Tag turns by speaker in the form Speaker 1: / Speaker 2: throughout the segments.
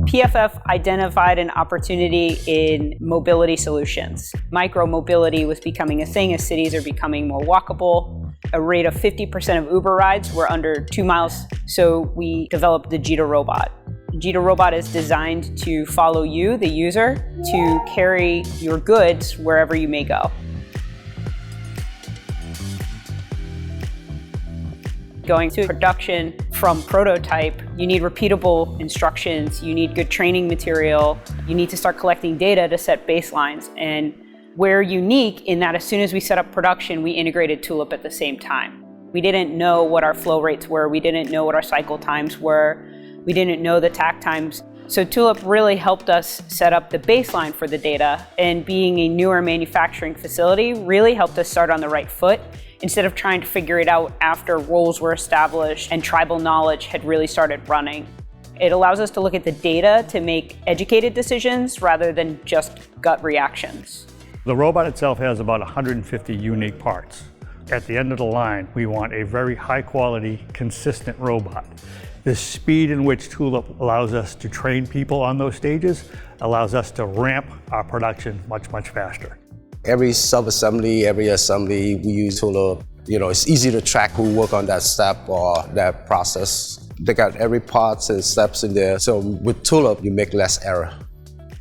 Speaker 1: PFF identified an opportunity in mobility solutions. Micro-mobility was becoming a thing as cities are becoming more walkable. A rate of 50% of Uber rides were under 2 miles, so we developed the Gita robot. The Gita robot is designed to follow you, the user, to carry your goods wherever you may go. Going to production from prototype, you need repeatable instructions, you need good training material, you need to start collecting data to set baselines. And we're unique in that as soon as we set up production, we integrated Tulip at the same time. We didn't know what our flow rates were, we didn't know what our cycle times were, we didn't know the takt times. So Tulip really helped us set up the baseline for the data, and being a newer manufacturing facility really helped us start on the right foot instead of trying to figure it out after roles were established and tribal knowledge had really started running. It allows us to look at the data to make educated decisions rather than just gut reactions.
Speaker 2: The robot itself has about 150 unique parts. At the end of the line, we want a very high quality, consistent robot. The speed in which Tulip allows us to train people on those stages allows us to ramp our production much, much faster.
Speaker 3: Every sub-assembly, every assembly, we use Tulip. It's easy to track who work on that step or that process. They got every parts and steps in there. So with Tulip, you make less error.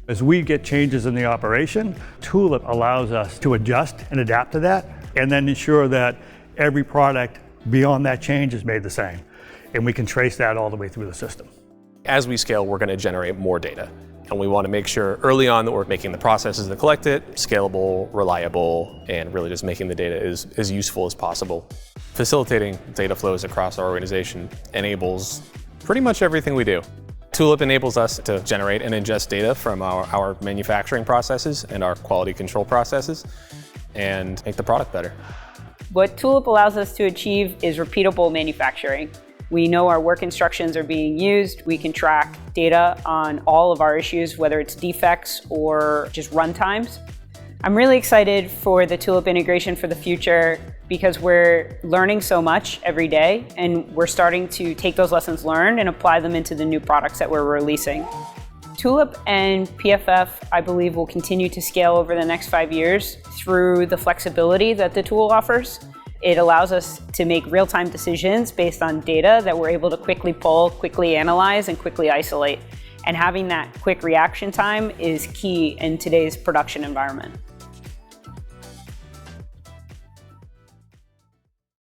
Speaker 2: As we get changes in the operation, Tulip allows us to adjust and adapt to that, and then ensure that every product beyond that change is made the same. And we can trace that all the way through the system.
Speaker 4: As we scale, we're going to generate more data. And we want to make sure early on that we're making the processes that collect it scalable, reliable, and really just making the data as useful as possible. Facilitating data flows across our organization enables pretty much everything we do. Tulip enables us to generate and ingest data from our manufacturing processes and our quality control processes and make the product better.
Speaker 1: What Tulip allows us to achieve is repeatable manufacturing. We know our work instructions are being used. We can track data on all of our issues, whether it's defects or just run times. I'm really excited for the Tulip integration for the future because we're learning so much every day, and we're starting to take those lessons learned and apply them into the new products that we're releasing. Tulip and PFF, I believe, will continue to scale over the next 5 years through the flexibility that the tool offers. It allows us to make real-time decisions based on data that we're able to quickly pull, quickly analyze, and quickly isolate. And having that quick reaction time is key in today's production environment.